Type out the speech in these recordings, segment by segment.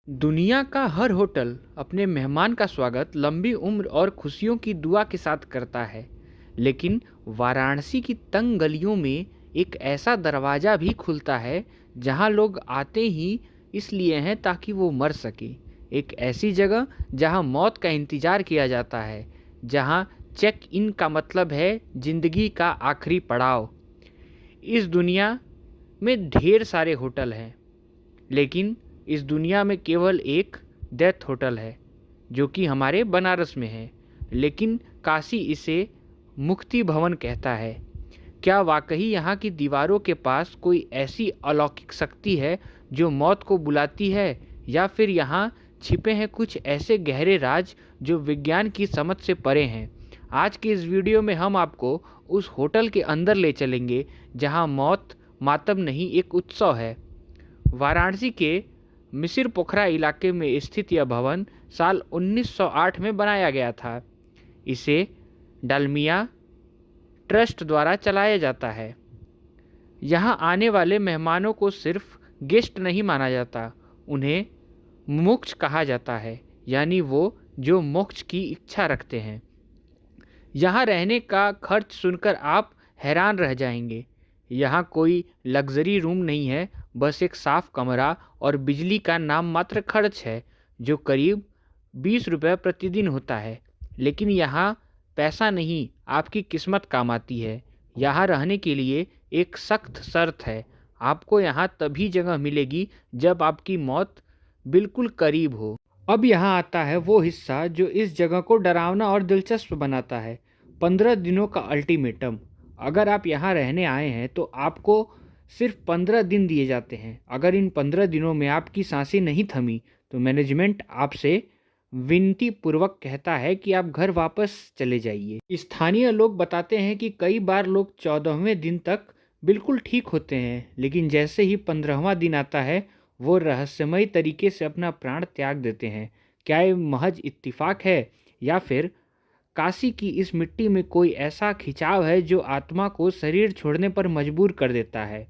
दुनिया का हर होटल अपने मेहमान का स्वागत लंबी उम्र और खुशियों की दुआ के साथ करता है। लेकिन वाराणसी की तंग गलियों में एक ऐसा दरवाज़ा भी खुलता है जहां लोग आते ही इसलिए हैं ताकि वो मर सके। एक ऐसी जगह जहां मौत का इंतज़ार किया जाता है, जहां चेक इन का मतलब है ज़िंदगी का आखिरी पड़ाव। इस दुनिया में ढेर सारे होटल हैं, लेकिन इस दुनिया में केवल एक डेथ होटल है जो कि हमारे बनारस में है। लेकिन काशी इसे मुक्ति भवन कहता है। क्या वाकई यहाँ की दीवारों के पास कोई ऐसी अलौकिक शक्ति है जो मौत को बुलाती है, या फिर यहाँ छिपे हैं कुछ ऐसे गहरे राज जो विज्ञान की समझ से परे हैं? आज के इस वीडियो में हम आपको उस होटल के अंदर ले चलेंगे जहाँ मौत मातम नहीं, एक उत्सव है। वाराणसी के मिसिर पोखरा इलाके में स्थित यह भवन साल 1908 में बनाया गया था। इसे डालमिया ट्रस्ट द्वारा चलाया जाता है। यहाँ आने वाले मेहमानों को सिर्फ गेस्ट नहीं माना जाता, उन्हें मोक्ष कहा जाता है, यानी वो जो मोक्ष की इच्छा रखते हैं। यहाँ रहने का खर्च सुनकर आप हैरान रह जाएंगे। यहाँ कोई लग्जरी रूम नहीं है, बस एक साफ कमरा और बिजली का नाम मात्र खर्च है जो करीब 20 रुपये प्रतिदिन होता है। लेकिन यहाँ पैसा नहीं, आपकी किस्मत काम आती है। यहाँ रहने के लिए एक सख्त शर्त है, आपको यहाँ तभी जगह मिलेगी जब आपकी मौत बिल्कुल करीब हो। अब यहाँ आता है वो हिस्सा जो इस जगह को डरावना और दिलचस्प बनाता है। 15 दिनों का अल्टीमेटम। अगर आप यहाँ रहने आए हैं तो आपको सिर्फ 15 दिन दिए जाते हैं। अगर इन 15 दिनों में आपकी सांसें नहीं थमी तो मैनेजमेंट आपसे विनती पूर्वक कहता है कि आप घर वापस चले जाइए। स्थानीय लोग बताते हैं कि कई बार लोग 14वें दिन तक बिल्कुल ठीक होते हैं, लेकिन जैसे ही 15वां दिन आता है वो रहस्यमय तरीके से अपना प्राण त्याग देते हैं। क्या ये महज इत्तेफाक है, या फिर काशी की इस मिट्टी में कोई ऐसा खिंचाव है जो आत्मा को शरीर छोड़ने पर मजबूर कर देता है?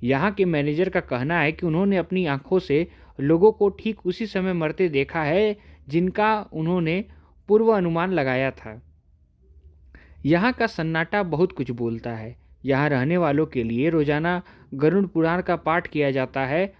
यहाँ के मैनेजर का कहना है कि उन्होंने अपनी आंखों से लोगों को ठीक उसी समय मरते देखा है जिनका उन्होंने पूर्व अनुमान लगाया था। यहाँ का सन्नाटा बहुत कुछ बोलता है। यहाँ रहने वालों के लिए रोजाना गरुड़ पुराण का पाठ किया जाता है।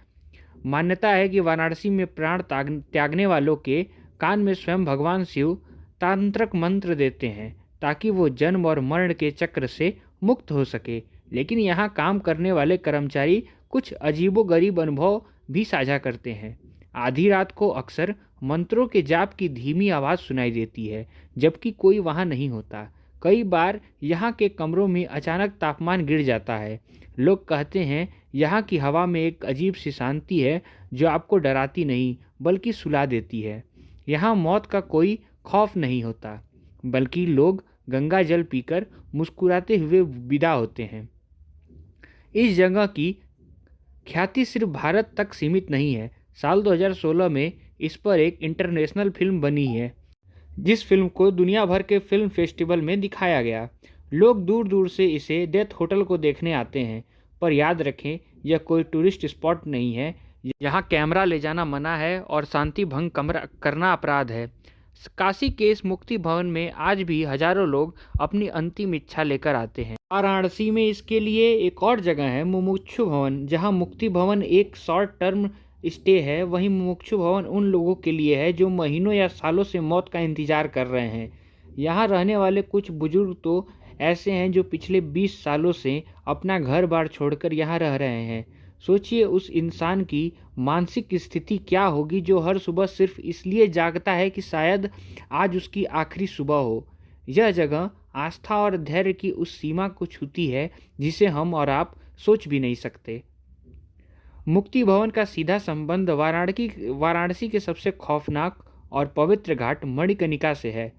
मान्यता है कि वाराणसी में प्राण त्यागने वालों के कान में स्वयं भगवान शिव तांत्रिक मंत्र देते हैं ताकि वो जन्म और मरण के चक्र से मुक्त हो सके। लेकिन यहाँ काम करने वाले कर्मचारी कुछ अजीबोगरीब अनुभव भी साझा करते हैं। आधी रात को अक्सर मंत्रों के जाप की धीमी आवाज़ सुनाई देती है, जबकि कोई वहाँ नहीं होता। कई बार यहाँ के कमरों में अचानक तापमान गिर जाता है। लोग कहते हैं यहाँ की हवा में एक अजीब सी शांति है जो आपको डराती नहीं बल्कि सुला देती है। यहाँ मौत का कोई खौफ नहीं होता, बल्कि लोग गंगा जल पीकर मुस्कुराते हुए विदा होते हैं। इस जगह की ख्याति सिर्फ भारत तक सीमित नहीं है। साल 2016 में इस पर एक इंटरनेशनल फिल्म बनी है, जिस फिल्म को दुनिया भर के फिल्म फेस्टिवल में दिखाया गया। लोग दूर दूर से इसे डेथ होटल को देखने आते हैं। पर याद रखें, यह कोई टूरिस्ट स्पॉट नहीं है। यहाँ कैमरा ले जाना मना है और शांति भंग करना अपराध है। काशी के इस मुक्ति भवन में आज भी हजारों लोग अपनी अंतिम इच्छा लेकर आते हैं। वाराणसी में इसके लिए एक और जगह है, मुमुक्षु भवन। जहाँ मुक्ति भवन एक शॉर्ट टर्म स्टे है, वहीं मुमुक्षु भवन उन लोगों के लिए है जो महीनों या सालों से मौत का इंतजार कर रहे हैं। यहाँ रहने वाले कुछ बुजुर्ग तो ऐसे हैं जो पिछले 20 सालों से अपना घर बार छोड़कर यहाँ रह रहे हैं। सोचिए उस इंसान की मानसिक स्थिति क्या होगी जो हर सुबह सिर्फ इसलिए जागता है कि शायद आज उसकी आखिरी सुबह हो। यह जगह आस्था और धैर्य की उस सीमा को छूती है जिसे हम और आप सोच भी नहीं सकते। मुक्ति भवन का सीधा संबंध वाराणसी के सबसे खौफनाक और पवित्र घाट मणिकर्णिका से है।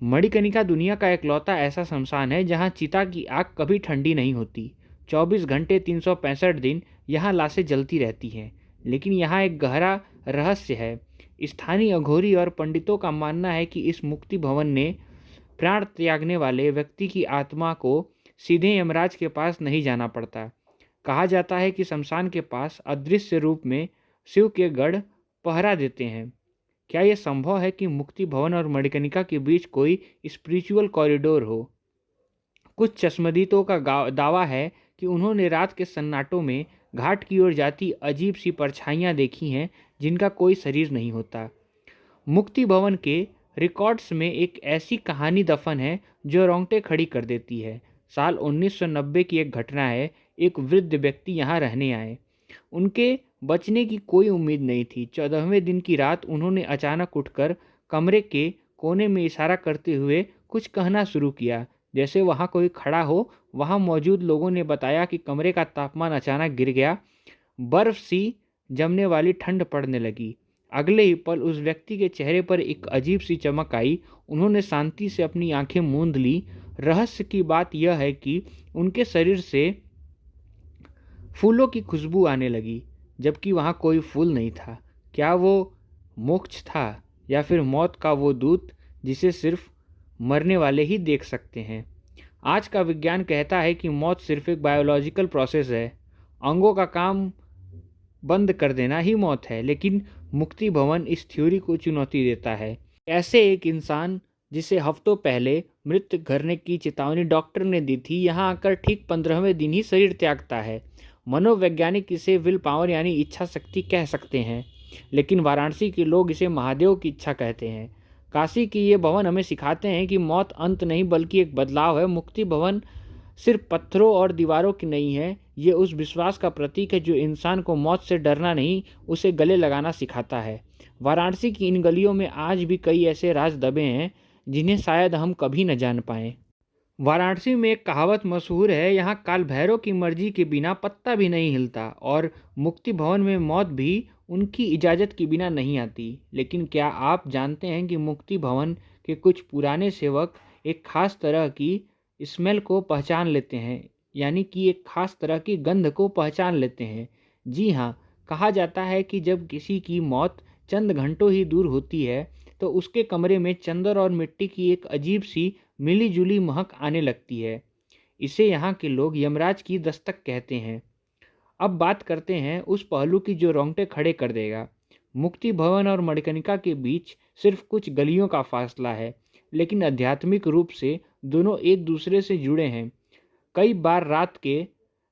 मणिकर्णिका दुनिया का एकलौता ऐसा शमशान है जहां चिता की आग कभी ठंडी नहीं होती। 24 घंटे 365 दिन यहाँ लाशें जलती रहती हैं। लेकिन यहाँ एक गहरा रहस्य है। स्थानीय अघोरी और पंडितों का मानना है कि इस मुक्ति भवन ने प्राण त्यागने वाले व्यक्ति की आत्मा को सीधे यमराज के पास नहीं जाना पड़ता। कहा जाता है कि शमशान के पास अदृश्य रूप में शिव के गढ़ पहरा देते हैं। क्या यह संभव है कि मुक्ति भवन और मणिकर्णिका के बीच कोई स्पिरिचुअल कॉरिडोर हो? कुछ चश्मदीदों का दावा है कि उन्होंने रात के सन्नाटों में घाट की ओर जाती अजीब सी परछाइयाँ देखी हैं जिनका कोई शरीर नहीं होता। मुक्ति भवन के रिकॉर्ड्स में एक ऐसी कहानी दफन है जो रोंगटे खड़ी कर देती है। साल 1990 की एक घटना है। एक वृद्ध व्यक्ति यहाँ रहने आए। उनके बचने की कोई उम्मीद नहीं थी। 14वें दिन की रात उन्होंने अचानक उठकर कमरे के कोने में इशारा करते हुए कुछ कहना शुरू किया, जैसे वहाँ कोई खड़ा हो। वहाँ मौजूद लोगों ने बताया कि कमरे का तापमान अचानक गिर गया। बर्फ सी जमने वाली ठंड पड़ने लगी। अगले ही पल उस व्यक्ति के चेहरे पर एक अजीब सी चमक आई। उन्होंने शांति से अपनी आंखें मूंद ली। रहस्य की बात यह है कि उनके शरीर से फूलों की खुशबू आने लगी, जबकि वहाँ कोई फूल नहीं था। क्या वो मोक्ष था या फिर मौत का वो दूत जिसे सिर्फ मरने वाले ही देख सकते हैं? आज का विज्ञान कहता है कि मौत सिर्फ एक बायोलॉजिकल प्रोसेस है। अंगों का काम बंद कर देना ही मौत है, लेकिन मुक्ति भवन इस थ्योरी को चुनौती देता है। ऐसे एक इंसान जिसे हफ्तों पहले मृत्यु घरने की चेतावनी डॉक्टर ने दी थी, यहाँ आकर ठीक 15वें दिन ही शरीर त्यागता है। मनोवैज्ञानिक इसे विल पावर यानी इच्छा शक्ति कह सकते हैं, लेकिन वाराणसी के लोग इसे महादेव की इच्छा कहते हैं। काशी की ये भवन हमें सिखाते हैं कि मौत अंत नहीं बल्कि एक बदलाव है। मुक्ति भवन सिर्फ पत्थरों और दीवारों की नहीं है, ये उस विश्वास का प्रतीक है जो इंसान को मौत से डरना नहीं, उसे गले लगाना सिखाता है। वाराणसी की इन गलियों में आज भी कई ऐसे राज दबे हैं जिन्हें शायद हम कभी न जान पाएं। वाराणसी में एक कहावत मशहूर है, यहाँ काल भैरव की मर्जी के बिना पत्ता भी नहीं हिलता, और मुक्ति भवन में मौत भी उनकी इजाज़त के बिना नहीं आती। लेकिन क्या आप जानते हैं कि मुक्ति भवन के कुछ पुराने सेवक एक खास तरह की स्मेल को पहचान लेते हैं, यानी कि एक खास तरह की गंध को पहचान लेते हैं। जी हाँ, कहा जाता है कि जब किसी की मौत चंद घंटों ही दूर होती है तो उसके कमरे में चंदन और मिट्टी की एक अजीब सी मिली जुली महक आने लगती है। इसे यहाँ के लोग यमराज की दस्तक कहते हैं। अब बात करते हैं उस पहलू की जो रोंगटे खड़े कर देगा। मुक्ति भवन और मणिकर्णिका के बीच सिर्फ कुछ गलियों का फासला है, लेकिन आध्यात्मिक रूप से दोनों एक दूसरे से जुड़े हैं। कई बार रात के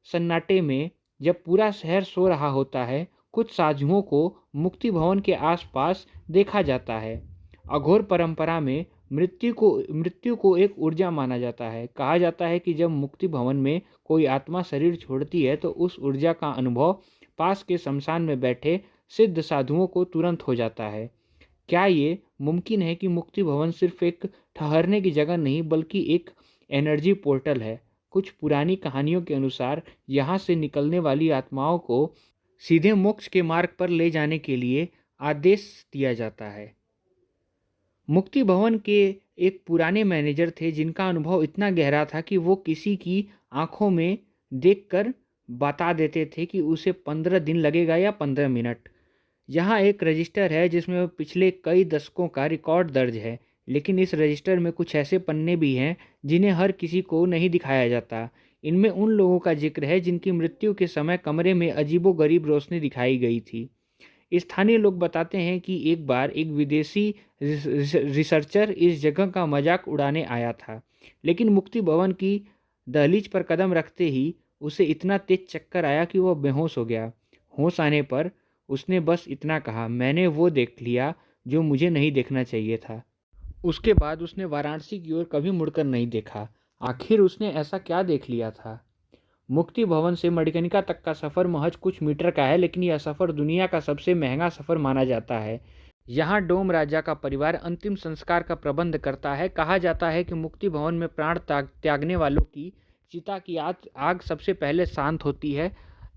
सन्नाटे में जब पूरा शहर सो रहा होता है, कुछ साधुओं को मुक्ति भवन के आसपास देखा जाता है। अघोर परंपरा में मृत्यु को एक ऊर्जा माना जाता है। कहा जाता है कि जब मुक्ति भवन में कोई आत्मा शरीर छोड़ती है तो उस ऊर्जा का अनुभव पास के शमशान में बैठे सिद्ध साधुओं को तुरंत हो जाता है। क्या ये मुमकिन है कि मुक्ति भवन सिर्फ एक ठहरने की जगह नहीं बल्कि एक एनर्जी पोर्टल है? कुछ पुरानी कहानियों के अनुसार यहाँ से निकलने वाली आत्माओं को सीधे मोक्ष के मार्ग पर ले जाने के लिए आदेश दिया जाता है। मुक्ति भवन के एक पुराने मैनेजर थे जिनका अनुभव इतना गहरा था कि वो किसी की आंखों में देखकर बता देते थे कि उसे 15 दिन लगेगा या 15 मिनट। यहाँ एक रजिस्टर है जिसमें पिछले कई दशकों का रिकॉर्ड दर्ज है, लेकिन इस रजिस्टर में कुछ ऐसे पन्ने भी हैं जिन्हें हर किसी को नहीं दिखाया जाता। इनमें उन लोगों का जिक्र है जिनकी मृत्यु के समय कमरे में अजीबोगरीब रोशनी दिखाई गई थी। स्थानीय लोग बताते हैं कि एक बार एक विदेशी रिसर्चर इस जगह का मजाक उड़ाने आया था, लेकिन मुक्ति भवन की दहलीज पर कदम रखते ही उसे इतना तेज चक्कर आया कि वह बेहोश हो गया। होश आने पर उसने बस इतना कहा, मैंने वो देख लिया जो मुझे नहीं देखना चाहिए था। उसके बाद उसने वाराणसी की ओर कभी मुड़कर नहीं देखा। आखिर उसने ऐसा क्या देख लिया था? मुक्ति भवन से मणिकर्णिका तक का सफ़र महज कुछ मीटर का है, लेकिन यह सफ़र दुनिया का सबसे महंगा सफ़र माना जाता है। यहाँ डोम राजा का परिवार अंतिम संस्कार का प्रबंध करता है। कहा जाता है कि मुक्ति भवन में प्राण त्यागने वालों की चिता की आग सबसे पहले शांत होती है।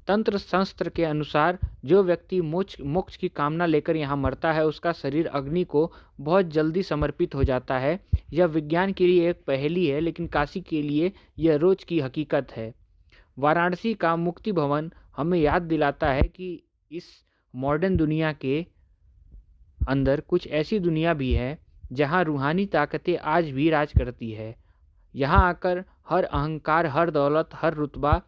तंत्र शास्त्र के अनुसार जो व्यक्ति मोक्ष की कामना लेकर यहाँ मरता है उसका शरीर अग्नि को बहुत जल्दी समर्पित हो जाता है। यह विज्ञान के लिए एक पहेली है, लेकिन काशी के लिए यह रोज की हकीकत है। वाराणसी का मुक्ति भवन हमें याद दिलाता है कि इस मॉडर्न दुनिया के अंदर कुछ ऐसी दुनिया भी है जहां रूहानी ताकतें आज भी राज करती है। यहाँ आकर हर अहंकार, हर दौलत, हर रुतबा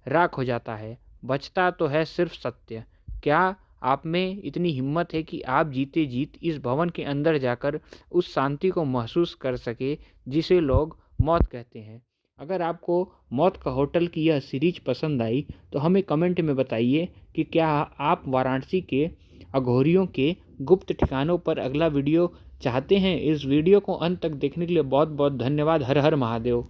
राख हो जाता है। बचता तो है सिर्फ सत्य। क्या आप में इतनी हिम्मत है कि आप जीते जीत इस भवन के अंदर जाकर उस शांति को महसूस कर सके जिसे लोग मौत कहते हैं। अगर आपको मौत का होटल की यह सीरीज पसंद आई तो हमें कमेंट में बताइए कि क्या आप वाराणसी के अघोरियों के गुप्त ठिकानों पर अगला वीडियो चाहते हैं। इस वीडियो को अंत तक देखने के लिए बहुत बहुत धन्यवाद। हर हर महादेव।